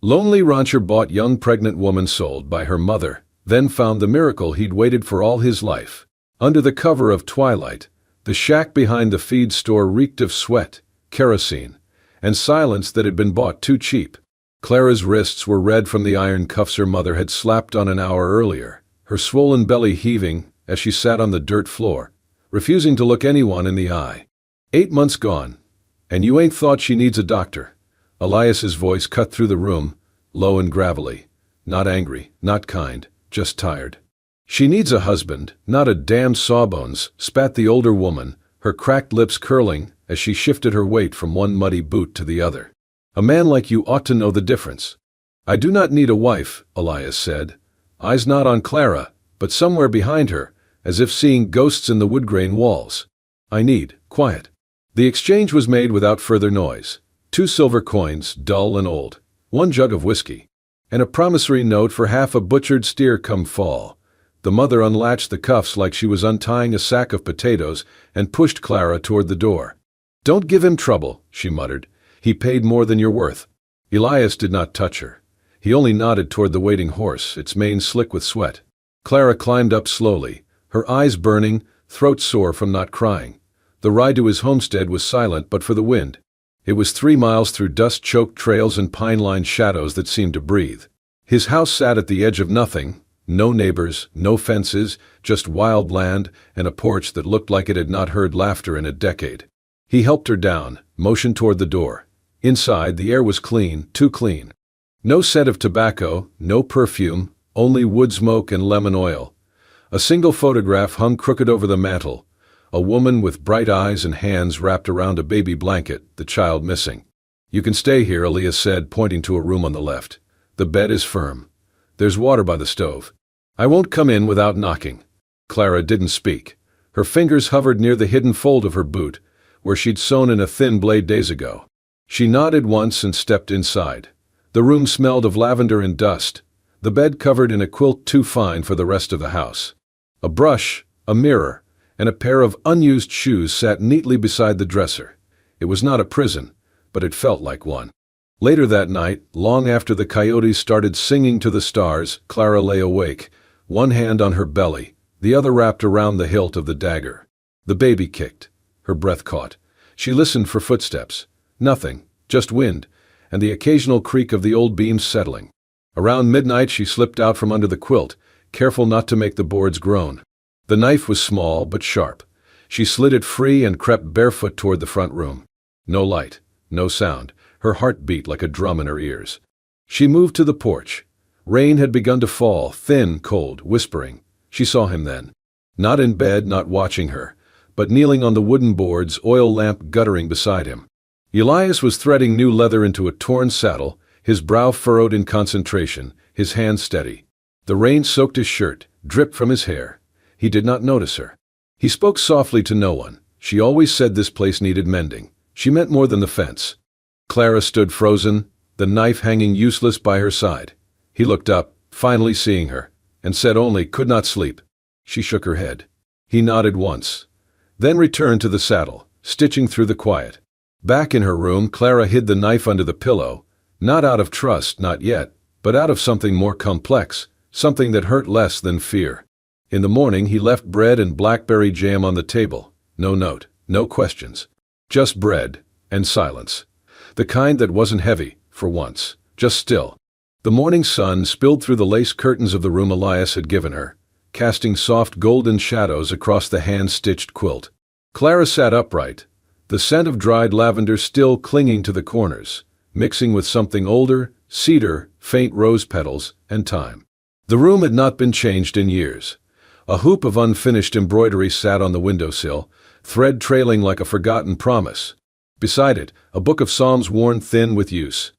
Lonely rancher bought young pregnant woman sold by her mother, then found the miracle he'd waited for all his life. Under the cover of twilight, the shack behind the feed store reeked of sweat, kerosene, and silence that had been bought too cheap. Clara's wrists were red from the iron cuffs her mother had slapped on an hour earlier, her swollen belly heaving as she sat on the dirt floor, refusing to look anyone in the eye. 8 months gone, and you ain't thought she needs a doctor. Elias's voice cut through the room, low and gravelly. Not angry, not kind, just tired. She needs a husband, not a damned sawbones, spat the older woman, her cracked lips curling as she shifted her weight from one muddy boot to the other. A man like you ought to know the difference. I do not need a wife, Elias said, eyes not on Clara, but somewhere behind her, as if seeing ghosts in the wood-grain walls. I need quiet. The exchange was made without further noise. 2 silver coins, dull and old, 1 jug of whiskey, and a promissory note for half a butchered steer come fall. The mother unlatched the cuffs like she was untying a sack of potatoes and pushed Clara toward the door. Don't give him trouble, she muttered. He paid more than you're worth. Elias did not touch her. He only nodded toward the waiting horse, its mane slick with sweat. Clara climbed up slowly, her eyes burning, throat sore from not crying. The ride to his homestead was silent but for the wind. It was 3 miles through dust-choked trails and pine-lined shadows that seemed to breathe. His house sat at the edge of nothing, no neighbors, no fences, just wild land and a porch that looked like it had not heard laughter in a decade. He helped her down, motioned toward the door. Inside, the air was clean, too clean. No scent of tobacco, no perfume, only wood smoke and lemon oil. A single photograph hung crooked over the mantel. A woman with bright eyes and hands wrapped around a baby blanket, the child missing. You can stay here, Elias said, pointing to a room on the left. The bed is firm. There's water by the stove. I won't come in without knocking. Clara didn't speak. Her fingers hovered near the hidden fold of her boot, where she'd sewn in a thin blade days ago. She nodded once and stepped inside. The room smelled of lavender and dust, the bed covered in a quilt too fine for the rest of the house. A brush, a mirror, and a pair of unused shoes sat neatly beside the dresser. It was not a prison, but it felt like one. Later that night, long after the coyotes started singing to the stars, Clara lay awake, one hand on her belly, the other wrapped around the hilt of the dagger. The baby kicked. Her breath caught. She listened for footsteps. Nothing, just wind, and the occasional creak of the old beams settling. Around midnight she slipped out from under the quilt, careful not to make the boards groan. The knife was small but sharp. She slid it free and crept barefoot toward the front room. No light, no sound. Her heart beat like a drum in her ears. She moved to the porch. Rain had begun to fall, thin, cold, whispering. She saw him then. Not in bed, not watching her, but kneeling on the wooden boards, oil lamp guttering beside him. Elias was threading new leather into a torn saddle, his brow furrowed in concentration, his hands steady. The rain soaked his shirt, dripped from his hair. He did not notice her. He spoke softly to no one. She always said this place needed mending. She meant more than the fence. Clara stood frozen, the knife hanging useless by her side. He looked up, finally seeing her, and said only, "Could not sleep." She shook her head. He nodded once, then returned to the saddle, stitching through the quiet. Back in her room, Clara hid the knife under the pillow, not out of trust, not yet, but out of something more complex, something that hurt less than fear. In the morning he left bread and blackberry jam on the table. No note, no questions. Just bread and silence. The kind that wasn't heavy, for once, just still. The morning sun spilled through the lace curtains of the room Elias had given her, casting soft golden shadows across the hand-stitched quilt. Clara sat upright, the scent of dried lavender still clinging to the corners, mixing with something older, cedar, faint rose petals, and time. The room had not been changed in years. A hoop of unfinished embroidery sat on the windowsill, thread trailing like a forgotten promise. Beside it, a book of psalms worn thin with use.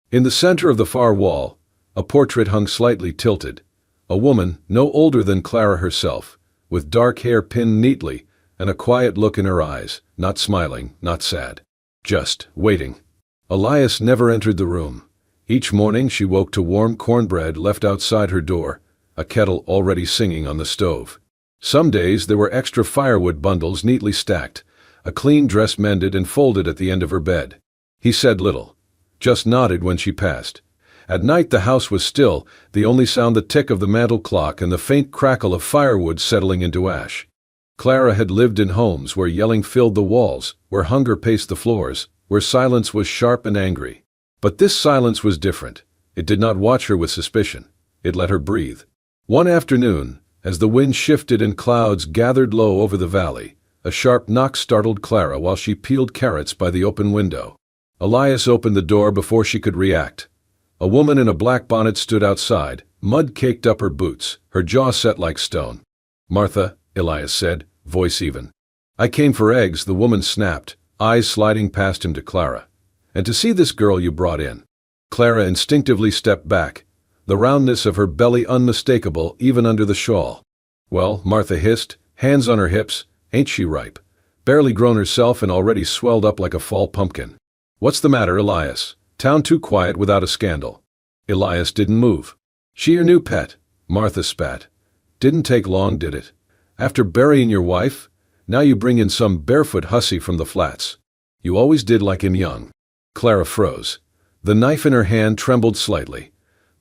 In the center of the far wall, a portrait hung slightly tilted. A woman, no older than Clara herself, with dark hair pinned neatly and a quiet look in her eyes, not smiling, not sad. Just waiting. Elias never entered the room. Each morning she woke to warm cornbread left outside her door, a kettle already singing on the stove. Some days there were extra firewood bundles neatly stacked, a clean dress mended and folded at the end of her bed. He said little, just nodded when she passed, At night the house was still, the only sound the tick of the mantel clock and the faint crackle of firewood settling into ash. Clara had lived in homes where yelling filled the walls, where hunger paced the floors, where silence was sharp and angry. But this silence was different. It did not watch her with suspicion. It let her breathe. One afternoon, as the wind shifted and clouds gathered low over the valley, a sharp knock startled Clara while she peeled carrots by the open window. Elias opened the door before she could react. A woman in a black bonnet stood outside, mud caked up her boots, her jaw set like stone. "Martha," Elias said, voice even. "I came for eggs," the woman snapped, eyes sliding past him to Clara. "And to see this girl you brought in." Clara instinctively stepped back, the roundness of her belly unmistakable even under the shawl. "Well," Martha hissed, hands on her hips, "ain't she ripe? Barely grown herself and already swelled up like a fall pumpkin." "What's the matter, Elias? Town too quiet without a scandal." Elias didn't move. "She your new pet?" Martha spat. "Didn't take long, did it? After burying your wife, now you bring in some barefoot hussy from the flats. You always did like him young." Clara froze. The knife in her hand trembled slightly.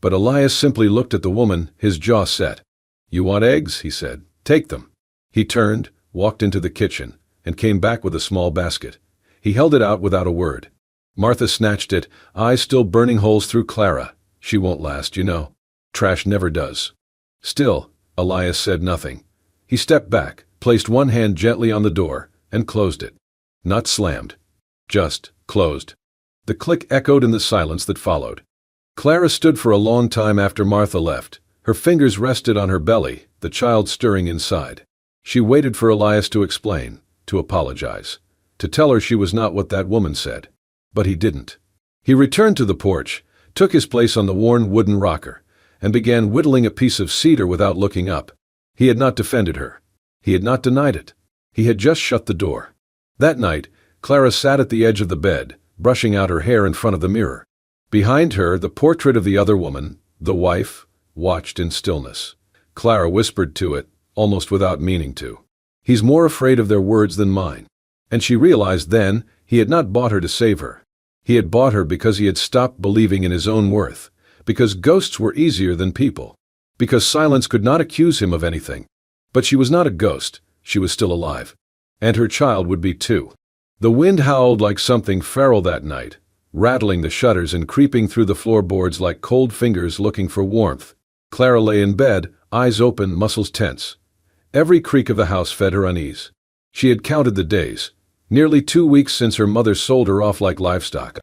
But Elias simply looked at the woman, his jaw set. "You want eggs?" he said. "Take them." He turned, walked into the kitchen, and came back with a small basket. He held it out without a word. Martha snatched it, eyes still burning holes through Clara. "She won't last, you know. Trash never does." Still, Elias said nothing. He stepped back, placed one hand gently on the door, and closed it. Not slammed. Just closed. The click echoed in the silence that followed. Clara stood for a long time after Martha left. Her fingers rested on her belly, the child stirring inside. She waited for Elias to explain, to apologize, to tell her she was not what that woman said. But he didn't. He returned to the porch, took his place on the worn wooden rocker, and began whittling a piece of cedar without looking up. He had not defended her. He had not denied it. He had just shut the door. That night, Clara sat at the edge of the bed, brushing out her hair in front of the mirror. Behind her, the portrait of the other woman, the wife, watched in stillness. Clara whispered to it, almost without meaning to. "He's more afraid of their words than mine." And she realized then he had not bought her to save her. He had bought her because he had stopped believing in his own worth, because ghosts were easier than people, because silence could not accuse him of anything. But she was not a ghost, she was still alive. And her child would be too. The wind howled like something feral that night, rattling the shutters and creeping through the floorboards like cold fingers looking for warmth. Clara lay in bed, eyes open, muscles tense. Every creak of the house fed her unease. She had counted the days. Nearly 2 weeks since her mother sold her off like livestock.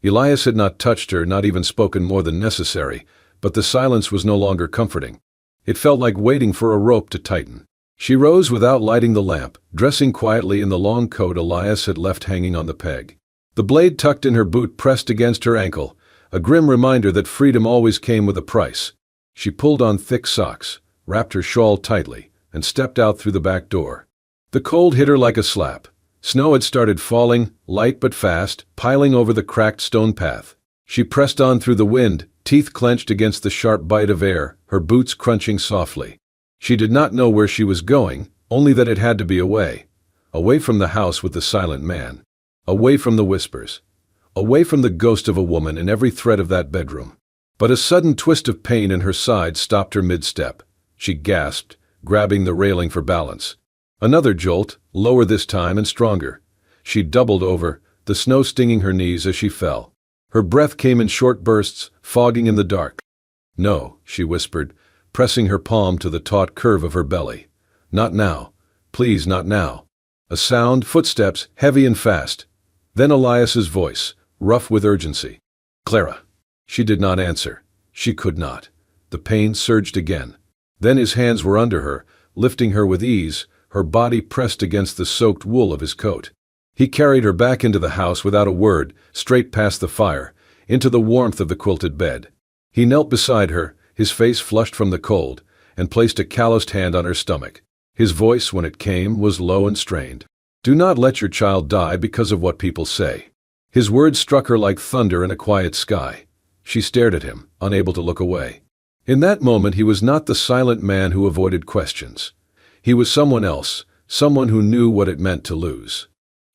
Elias had not touched her, not even spoken more than necessary, but the silence was no longer comforting. It felt like waiting for a rope to tighten. She rose without lighting the lamp, dressing quietly in the long coat Elias had left hanging on the peg. The blade tucked in her boot pressed against her ankle, a grim reminder that freedom always came with a price. She pulled on thick socks, wrapped her shawl tightly, and stepped out through the back door. The cold hit her like a slap. Snow had started falling, light but fast, piling over the cracked stone path. She pressed on through the wind, teeth clenched against the sharp bite of air, her boots crunching softly. She did not know where she was going, only that it had to be away. Away from the house with the silent man. Away from the whispers. Away from the ghost of a woman in every thread of that bedroom. But a sudden twist of pain in her side stopped her mid-step. She gasped, grabbing the railing for balance. Another jolt, lower this time and stronger. She doubled over, the snow stinging her knees as she fell. Her breath came in short bursts, fogging in the dark. "No," she whispered, pressing her palm to the taut curve of her belly. "Not now. Please, not now." A sound, footsteps, heavy and fast. Then Elias's voice, rough with urgency. "Clara." She did not answer. She could not. The pain surged again. Then his hands were under her, lifting her with ease, her body pressed against the soaked wool of his coat. He carried her back into the house without a word, straight past the fire, into the warmth of the quilted bed. He knelt beside her, his face flushed from the cold, and placed a calloused hand on her stomach. His voice, when it came, was low and strained. "Do not let your child die because of what people say." His words struck her like thunder in a quiet sky. She stared at him, unable to look away. In that moment he was not the silent man who avoided questions. He was someone else, someone who knew what it meant to lose.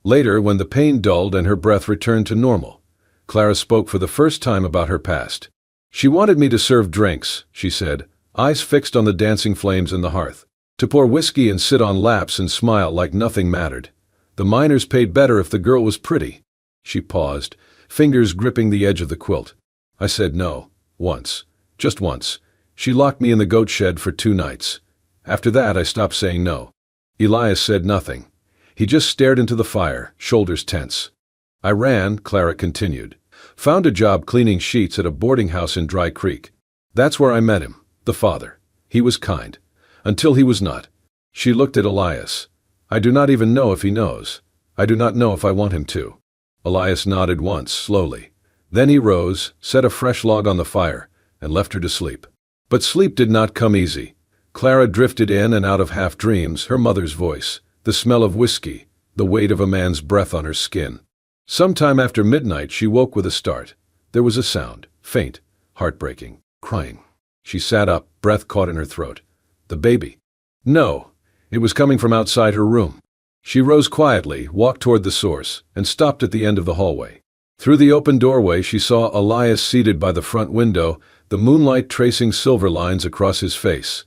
Later, when the pain dulled and her breath returned to normal, Clara spoke for the first time about her past. She wanted me to serve drinks, she said, eyes fixed on the dancing flames in the hearth. To pour whiskey and sit on laps and smile like nothing mattered. The miners paid better if the girl was pretty. She paused, fingers gripping the edge of the quilt. I said no. Once. Just once. She locked me in the goat shed for 2 nights. After that I stopped saying no. Elias said nothing. He just stared into the fire, shoulders tense. I ran, Clara continued. Found a job cleaning sheets at a boarding house in Dry Creek. That's where I met him, the father. He was kind. Until he was not. She looked at Elias. I do not even know if he knows. I do not know if I want him to. Elias nodded once, slowly. Then he rose, set a fresh log on the fire, and left her to sleep. But sleep did not come easy. Clara drifted in and out of half-dreams, her mother's voice, the smell of whiskey, the weight of a man's breath on her skin. Sometime after midnight she woke with a start. There was a sound, faint, heartbreaking, crying. She sat up, breath caught in her throat. The baby. No, it was coming from outside her room. She rose quietly, walked toward the source, and stopped at the end of the hallway. Through the open doorway she saw Elias seated by the front window, the moonlight tracing silver lines across his face.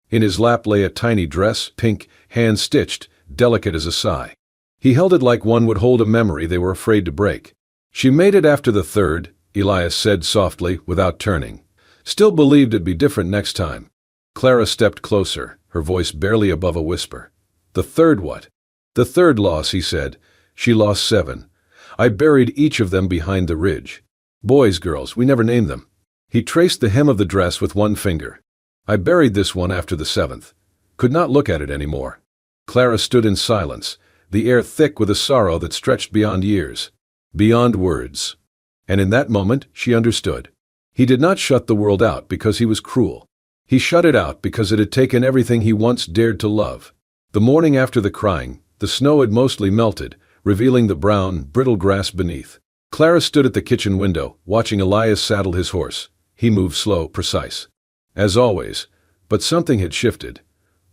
In his lap lay a tiny dress, pink, hand-stitched, delicate as a sigh. He held it like one would hold a memory they were afraid to break. She made it after the 3rd, Elias said softly, without turning. Still believed it'd be different next time. Clara stepped closer, her voice barely above a whisper. The 3rd what? The 3rd loss, he said. She lost 7. I buried each of them behind the ridge. Boys, girls, we never named them. He traced the hem of the dress with one finger. I buried this one after the 7th. Could not look at it anymore. Clara stood in silence, the air thick with a sorrow that stretched beyond years, beyond words. And in that moment she understood. He did not shut the world out because he was cruel. He shut it out because it had taken everything he once dared to love. The morning after the crying, the snow had mostly melted, revealing the brown, brittle grass beneath. Clara stood at the kitchen window, watching Elias saddle his horse. He moved slow, precise. As always, but something had shifted.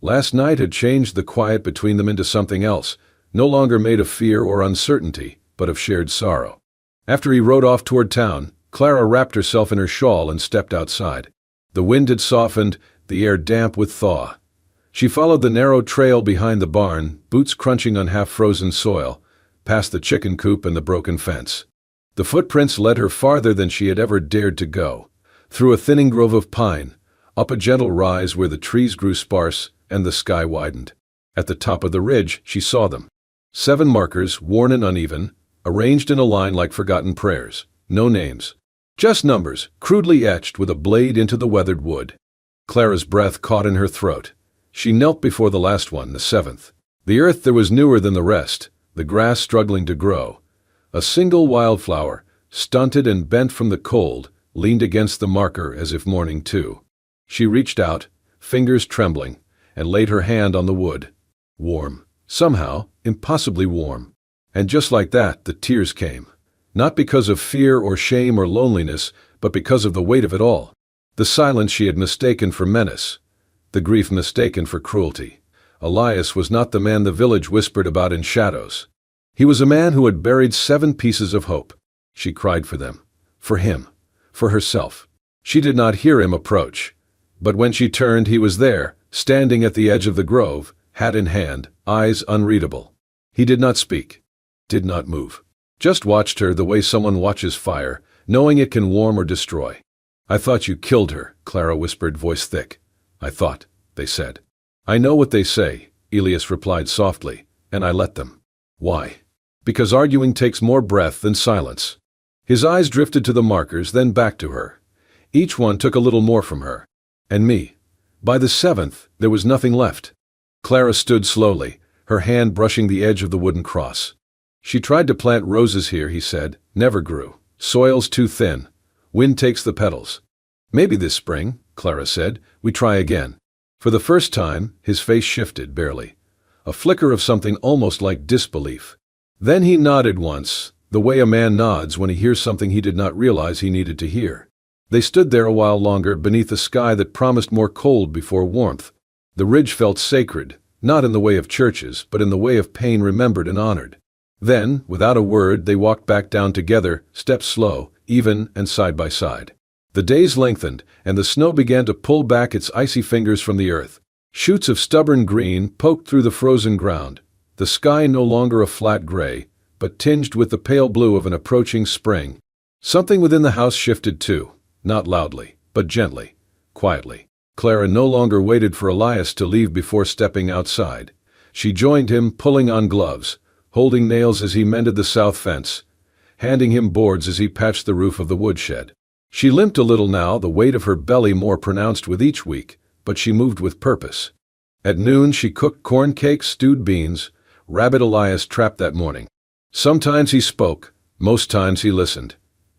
Last night had changed the quiet between them into something else, no longer made of fear or uncertainty, but of shared sorrow. After he rode off toward town, Clara wrapped herself in her shawl and stepped outside. The wind had softened, the air damp with thaw. She followed the narrow trail behind the barn, boots crunching on half-frozen soil, past the chicken coop and the broken fence. The footprints led her farther than she had ever dared to go, through a thinning grove of pine, up a gentle rise where the trees grew sparse and the sky widened. At the top of the ridge she saw them. 7 markers, worn and uneven, arranged in a line like forgotten prayers. No names. Just numbers, crudely etched with a blade into the weathered wood. Clara's breath caught in her throat. She knelt before the last one, the 7th. The earth there was newer than the rest, the grass struggling to grow. A single wildflower, stunted and bent from the cold, leaned against the marker as if mourning too. She reached out, fingers trembling, and laid her hand on the wood. Warm. Somehow, impossibly warm. And just like that, the tears came. Not because of fear or shame or loneliness, but because of the weight of it all. The silence she had mistaken for menace. The grief mistaken for cruelty. Elias was not the man the village whispered about in shadows. He was a man who had buried 7 pieces of hope. She cried for them. For him. For herself. She did not hear him approach. But when she turned, he was there, standing at the edge of the grove, hat in hand, eyes unreadable. He did not speak. Did not move. Just watched her the way someone watches fire, knowing it can warm or destroy. I thought you killed her, Clara whispered, voice thick. I thought, they said. I know what they say, Elias replied softly, and I let them. Why? Because arguing takes more breath than silence. His eyes drifted to the markers, then back to her. Each one took a little more from her. And me. By the 7th, there was nothing left. Clara stood slowly, her hand brushing the edge of the wooden cross. She tried to plant roses here, he said. Never grew. Soil's too thin. Wind takes the petals. Maybe this spring, Clara said, we try again. For the first time, his face shifted, barely. A flicker of something almost like disbelief. Then he nodded once, the way a man nods when he hears something he did not realize he needed to hear. They stood there a while longer beneath a sky that promised more cold before warmth. The ridge felt sacred, not in the way of churches, but in the way of pain remembered and honored. Then, without a word, they walked back down together, steps slow, even and side by side. The days lengthened, and the snow began to pull back its icy fingers from the earth. Shoots of stubborn green poked through the frozen ground, the sky no longer a flat gray, but tinged with the pale blue of an approaching spring. Something within the house shifted too, not loudly, but gently, quietly. Clara no longer waited for Elias to leave before stepping outside. She joined him, pulling on gloves, holding nails as he mended the south fence, handing him boards as he patched the roof of the woodshed. She limped a little now, the weight of her belly more pronounced with each week, but she moved with purpose. At noon she cooked corn cakes, stewed beans, rabbit Elias trapped that morning. Sometimes he spoke, most times he listened.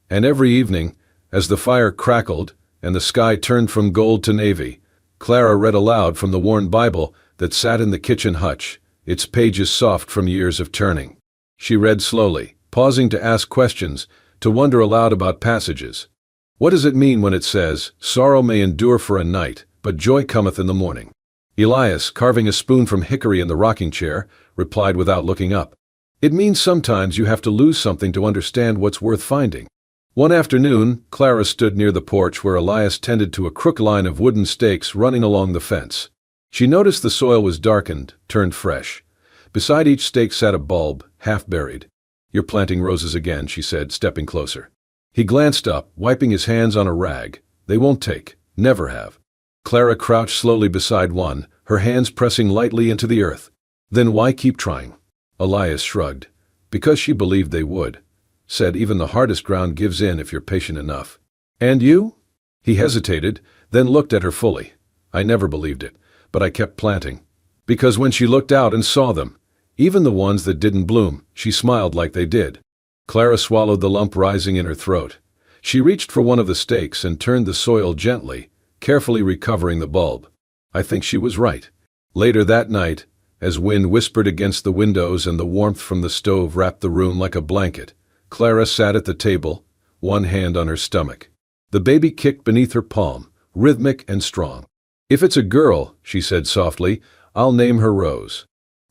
And every evening, as the fire crackled and the sky turned from gold to navy, Clara read aloud from the worn Bible that sat in the kitchen hutch, its pages soft from years of turning. She read slowly, pausing to ask questions, to wonder aloud about passages. What does it mean when it says, "Sorrow may endure for a night, but joy cometh in the morning"? Elias, carving a spoon from hickory in the rocking chair, replied without looking up. It means sometimes you have to lose something to understand what's worth finding. One afternoon, Clara stood near the porch where Elias tended to a crooked line of wooden stakes running along the fence. She noticed the soil was darkened, turned fresh. Beside each stake sat a bulb, half buried. "You're planting roses again," she said, stepping closer. He glanced up, wiping his hands on a rag. "They won't take, never have." Clara crouched slowly beside one, her hands pressing lightly into the earth. "Then why keep trying?" Elias shrugged. "Because she believed they would. Said even the hardest ground gives in if you're patient enough." "And you?" He hesitated, then looked at her fully. "I never believed it, but I kept planting. Because when she looked out and saw them, even the ones that didn't bloom, she smiled like they did." Clara swallowed the lump rising in her throat. She reached for one of the stakes and turned the soil gently, carefully recovering the bulb. I think she was right. Later that night, as wind whispered against the windows and the warmth from the stove wrapped the room like a blanket, Clara sat at the table, one hand on her stomach. The baby kicked beneath her palm, rhythmic and strong. "If it's a girl," she said softly, "I'll name her Rose."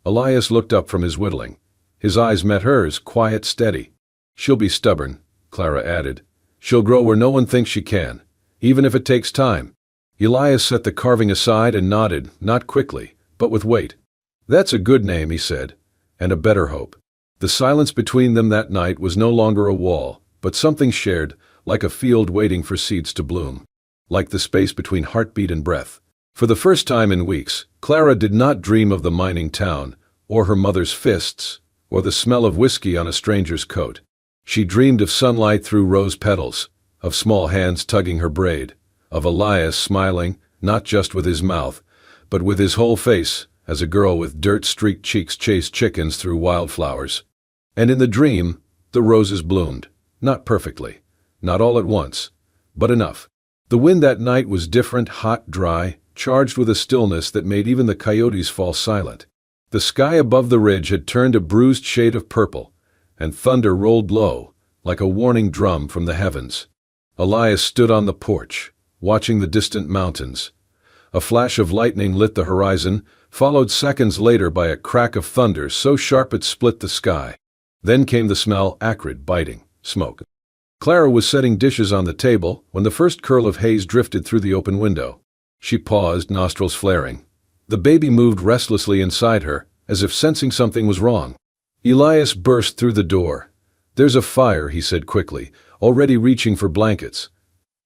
Elias looked up from his whittling. His eyes met hers, quiet, steady. "She'll be stubborn," Clara added. "She'll grow where no one thinks she can, even if it takes time." Elias set the carving aside and nodded, not quickly, but with weight. "That's a good name," he said, "and a better hope." The silence between them that night was no longer a wall, but something shared, like a field waiting for seeds to bloom. Like the space between heartbeat and breath. For the first time in weeks, Clara did not dream of the mining town, or her mother's fists, or the smell of whiskey on a stranger's coat. She dreamed of sunlight through rose petals, of small hands tugging her braid, of Elias smiling, not just with his mouth, but with his whole face, as a girl with dirt-streaked cheeks chased chickens through wildflowers. And in the dream, the roses bloomed, not perfectly, not all at once, but enough. The wind that night was different, hot, dry, charged with a stillness that made even the coyotes fall silent. The sky above the ridge had turned a bruised shade of purple, and thunder rolled low, like a warning drum from the heavens. Elias stood on the porch, watching the distant mountains. A flash of lightning lit the horizon, followed seconds later by a crack of thunder so sharp it split the sky. Then came the smell, acrid, biting, smoke. Clara was setting dishes on the table when the first curl of haze drifted through the open window. She paused, nostrils flaring. The baby moved restlessly inside her, as if sensing something was wrong. Elias burst through the door. "There's a fire," he said quickly, already reaching for blankets.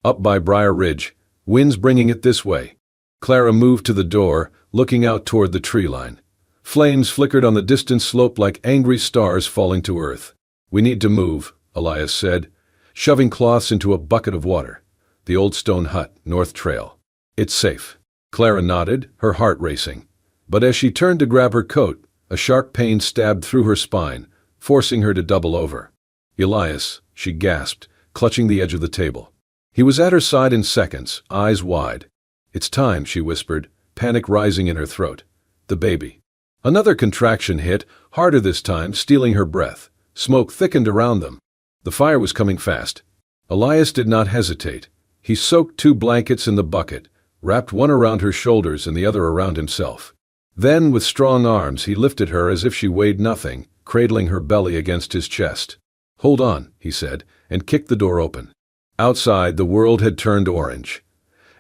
"Up by Briar Ridge. Wind's bringing it this way." Clara moved to the door, looking out toward the tree line. Flames flickered on the distant slope like angry stars falling to earth. "We need to move," Elias said, shoving cloths into a bucket of water. "The old stone hut, North Trail. It's safe." Clara nodded, her heart racing. But as she turned to grab her coat, a sharp pain stabbed through her spine, forcing her to double over. "Elias," she gasped, clutching the edge of the table. He was at her side in seconds, eyes wide. "It's time," she whispered, panic rising in her throat. "The baby." Another contraction hit, harder this time, stealing her breath. Smoke thickened around them. The fire was coming fast. Elias did not hesitate. He soaked 2 blankets in the bucket, wrapped one around her shoulders and the other around himself. Then, with strong arms, he lifted her as if she weighed nothing, cradling her belly against his chest. "Hold on," he said, and kicked the door open. Outside, the world had turned orange.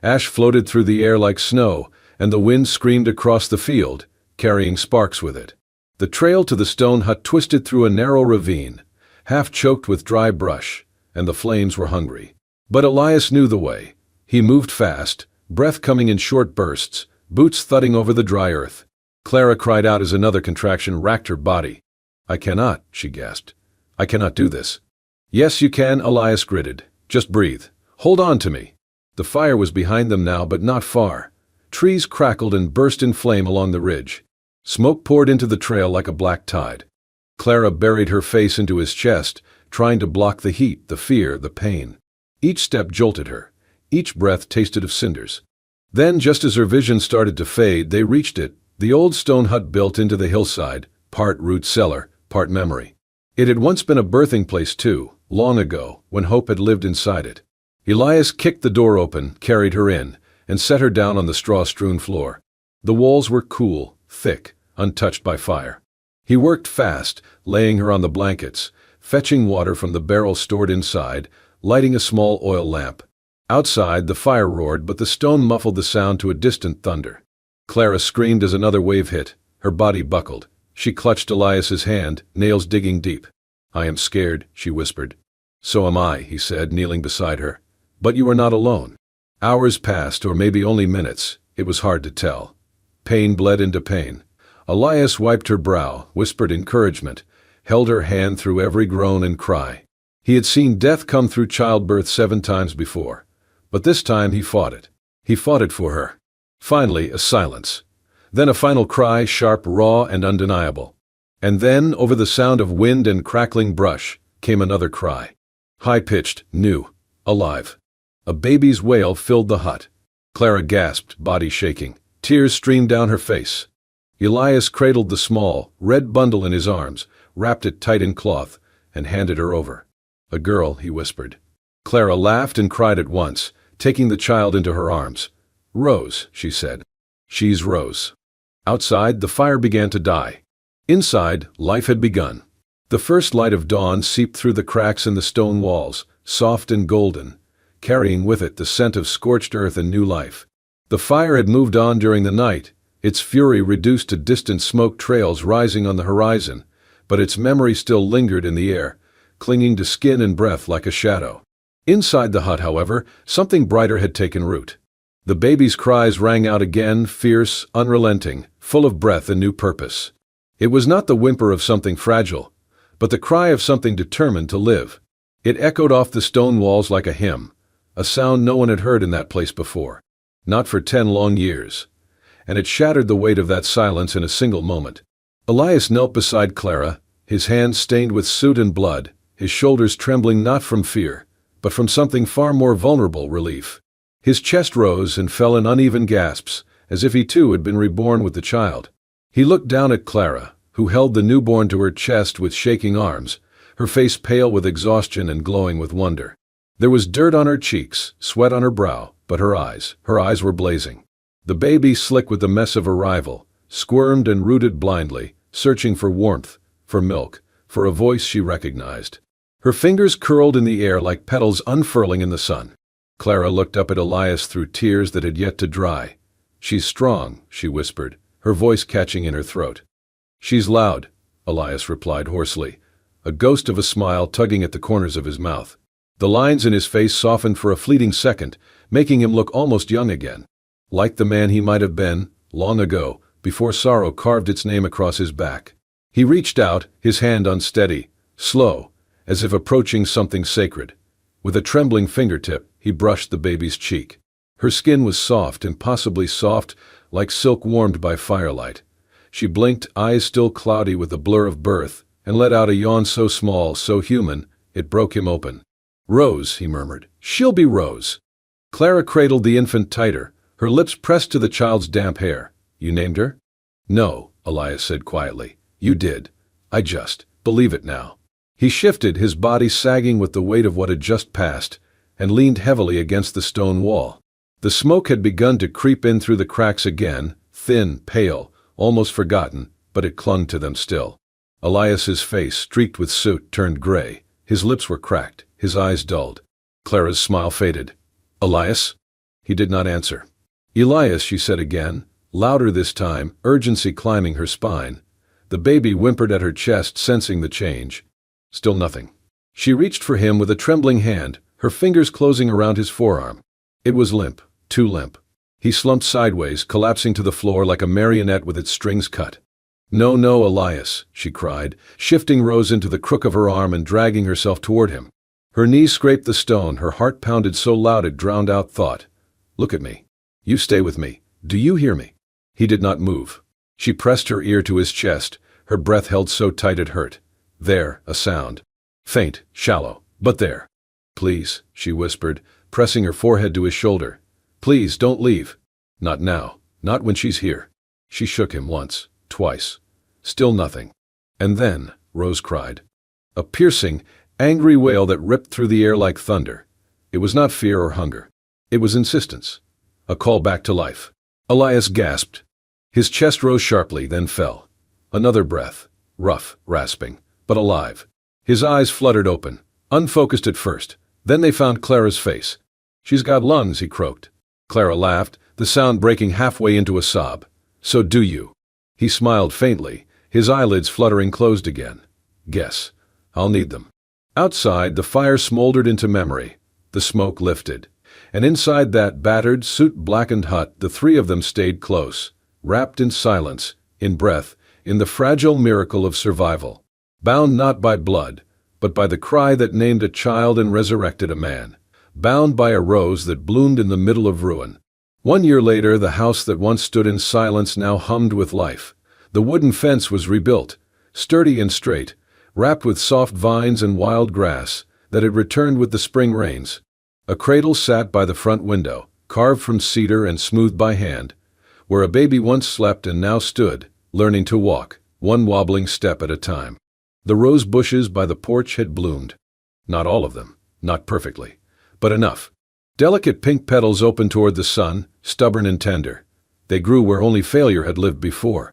Ash floated through the air like snow, and the wind screamed across the field, carrying sparks with it. The trail to the stone hut twisted through a narrow ravine, half choked with dry brush, and the flames were hungry. But Elias knew the way. He moved fast, breath coming in short bursts, boots thudding over the dry earth. Clara cried out as another contraction racked her body. "I cannot," she gasped. "I cannot do this." "Yes, you can," Elias gritted. "Just breathe. Hold on to me." The fire was behind them now, but not far. Trees crackled and burst in flame along the ridge. Smoke poured into the trail like a black tide. Clara buried her face into his chest, trying to block the heat, the fear, the pain. Each step jolted her. Each breath tasted of cinders. Then, just as her vision started to fade, they reached it, the old stone hut built into the hillside, part root cellar, part memory. It had once been a birthing place too, long ago, when hope had lived inside it. Elias kicked the door open, carried her in, and set her down on the straw-strewn floor. The walls were cool, thick, untouched by fire. He worked fast, laying her on the blankets, fetching water from the barrel stored inside, lighting a small oil lamp. Outside, the fire roared, but the stone muffled the sound to a distant thunder. Clara screamed as another wave hit. Her body buckled. She clutched Elias's hand, nails digging deep. "I am scared," she whispered. "So am I," he said, kneeling beside her. "But you are not alone." Hours passed, or maybe only minutes. It was hard to tell. Pain bled into pain. Elias wiped her brow, whispered encouragement, held her hand through every groan and cry. He had seen death come through childbirth 7 times before. But this time he fought it. He fought it for her. Finally, a silence. Then a final cry, sharp, raw, and undeniable. And then, over the sound of wind and crackling brush, came another cry. High-pitched, new, alive. A baby's wail filled the hut. Clara gasped, body shaking. Tears streamed down her face. Elias cradled the small, red bundle in his arms, wrapped it tight in cloth, and handed her over. "A girl," he whispered. Clara laughed and cried at once, taking the child into her arms. "Rose," she said. "She's Rose." Outside, the fire began to die. Inside, life had begun. The first light of dawn seeped through the cracks in the stone walls, soft and golden, carrying with it the scent of scorched earth and new life. The fire had moved on during the night, its fury reduced to distant smoke trails rising on the horizon, but its memory still lingered in the air, clinging to skin and breath like a shadow. Inside the hut, however, something brighter had taken root. The baby's cries rang out again, fierce, unrelenting, full of breath and new purpose. It was not the whimper of something fragile, but the cry of something determined to live. It echoed off the stone walls like a hymn, a sound no one had heard in that place before, not for 10 long years, and it shattered the weight of that silence in a single moment. Elias knelt beside Clara, his hands stained with soot and blood, his shoulders trembling not from fear, but from something far more vulnerable, relief. His chest rose and fell in uneven gasps, as if he too had been reborn with the child. He looked down at Clara, who held the newborn to her chest with shaking arms, her face pale with exhaustion and glowing with wonder. There was dirt on her cheeks, sweat on her brow, but her eyes were blazing. The baby, slick with the mess of arrival, squirmed and rooted blindly, searching for warmth, for milk, for a voice she recognized. Her fingers curled in the air like petals unfurling in the sun. Clara looked up at Elias through tears that had yet to dry. "She's strong," she whispered, her voice catching in her throat. "She's loud," Elias replied hoarsely, a ghost of a smile tugging at the corners of his mouth. The lines in his face softened for a fleeting second, making him look almost young again, like the man he might have been, long ago, before sorrow carved its name across his back. He reached out, his hand unsteady, slow, as if approaching something sacred. With a trembling fingertip, he brushed the baby's cheek. Her skin was soft, impossibly soft, like silk warmed by firelight. She blinked, eyes still cloudy with the blur of birth, and let out a yawn so small, so human, it broke him open. "Rose," he murmured. "She'll be Rose." Clara cradled the infant tighter, her lips pressed to the child's damp hair. "You named her?" "No," Elias said quietly. "You did. I just believe it now." He shifted, his body sagging with the weight of what had just passed, and leaned heavily against the stone wall. The smoke had begun to creep in through the cracks again, thin, pale, almost forgotten, but it clung to them still. Elias's face, streaked with soot, turned gray. His lips were cracked, his eyes dulled. Clara's smile faded. Elias? He did not answer. Elias, she said again, louder this time, urgency climbing her spine. The baby whimpered at her chest, sensing the change. Still nothing. She reached for him with a trembling hand, her fingers closing around his forearm. It was limp, too limp. He slumped sideways, collapsing to the floor like a marionette with its strings cut. No, no, Elias, she cried, shifting Rose into the crook of her arm and dragging herself toward him. Her knees scraped the stone, her heart pounded so loud it drowned out thought. Look at me. You stay with me. Do you hear me? He did not move. She pressed her ear to his chest, her breath held so tight it hurt. There, a sound. Faint, shallow, but there. Please, she whispered, pressing her forehead to his shoulder. Please, don't leave. Not now. Not when she's here. She shook him once, twice. Still nothing. And then, Rose cried. A piercing, angry wail that ripped through the air like thunder. It was not fear or hunger. It was insistence. A call back to life. Elias gasped. His chest rose sharply, then fell. Another breath. Rough, rasping, but alive. His eyes fluttered open, unfocused at first. Then they found Clara's face. She's got lungs, he croaked. Clara laughed, the sound breaking halfway into a sob. So do you. He smiled faintly, his eyelids fluttering closed again. Guess. I'll need them. Outside, the fire smoldered into memory. The smoke lifted. And inside that battered, soot-blackened hut, the three of them stayed close, wrapped in silence, in breath, in the fragile miracle of survival. Bound not by blood, but by the cry that named a child and resurrected a man. Bound by a rose that bloomed in the middle of ruin. 1 year later, the house that once stood in silence now hummed with life. The wooden fence was rebuilt, sturdy and straight, wrapped with soft vines and wild grass that had returned with the spring rains. A cradle sat by the front window, carved from cedar and smoothed by hand, where a baby once slept and now stood, learning to walk, one wobbling step at a time. The rose bushes by the porch had bloomed. Not all of them, not perfectly, but enough. Delicate pink petals opened toward the sun, stubborn and tender. They grew where only failure had lived before.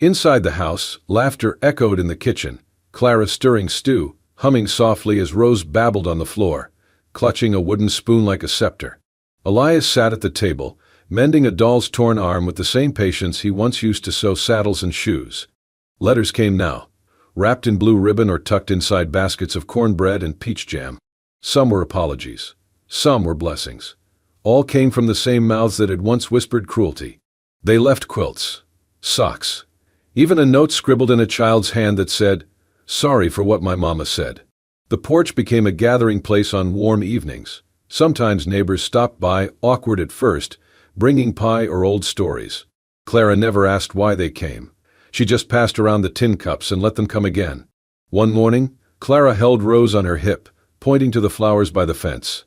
Inside the house, laughter echoed in the kitchen, Clara stirring stew, humming softly as Rose babbled on the floor, clutching a wooden spoon like a scepter. Elias sat at the table, mending a doll's torn arm with the same patience he once used to sew saddles and shoes. Letters came now, wrapped in blue ribbon or tucked inside baskets of cornbread and peach jam. Some were apologies. Some were blessings. All came from the same mouths that had once whispered cruelty. They left quilts, socks, even a note scribbled in a child's hand that said, "Sorry for what my mama said." The porch became a gathering place on warm evenings. Sometimes neighbors stopped by, awkward at first, bringing pie or old stories. Clara never asked why they came. She just passed around the tin cups and let them come again. One morning, Clara held Rose on her hip, pointing to the flowers by the fence.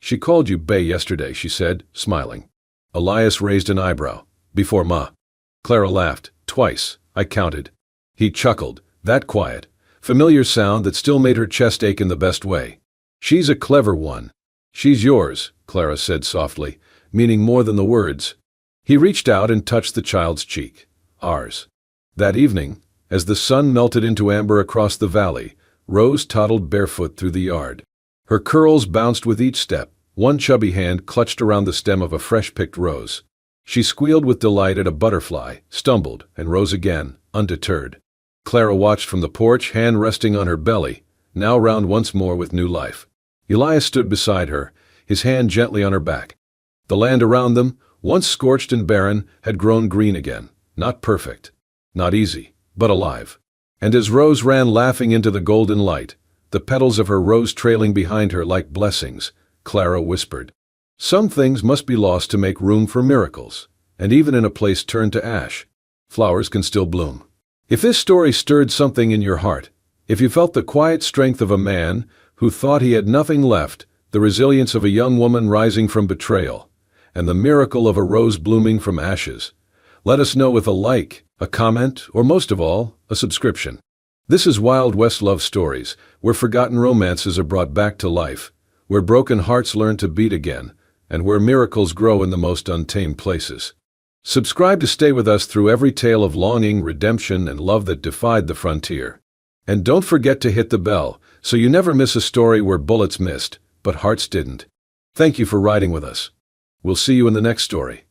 "She called you Bay yesterday," she said, smiling. Elias raised an eyebrow. "Before Ma." Clara laughed. "Twice, I counted." He chuckled, that quiet, familiar sound that still made her chest ache in the best way. "She's a clever one." "She's yours," Clara said softly, meaning more than the words. He reached out and touched the child's cheek. "Ours." That evening, as the sun melted into amber across the valley, Rose toddled barefoot through the yard. Her curls bounced with each step, one chubby hand clutched around the stem of a fresh-picked rose. She squealed with delight at a butterfly, stumbled, and rose again, undeterred. Clara watched from the porch, hand resting on her belly, now round once more with new life. Elias stood beside her, his hand gently on her back. The land around them, once scorched and barren, had grown green again, not perfect, not easy, but alive. And as Rose ran laughing into the golden light, the petals of her rose trailing behind her like blessings, Clara whispered, "Some things must be lost to make room for miracles, and even in a place turned to ash, flowers can still bloom." If this story stirred something in your heart, if you felt the quiet strength of a man who thought he had nothing left, the resilience of a young woman rising from betrayal, and the miracle of a rose blooming from ashes, let us know with a like, a comment, or most of all, a subscription. This is Wild West Love Stories, where forgotten romances are brought back to life, where broken hearts learn to beat again, and where miracles grow in the most untamed places. Subscribe to stay with us through every tale of longing, redemption, and love that defied the frontier. And don't forget to hit the bell, so you never miss a story where bullets missed, but hearts didn't. Thank you for riding with us. We'll see you in the next story.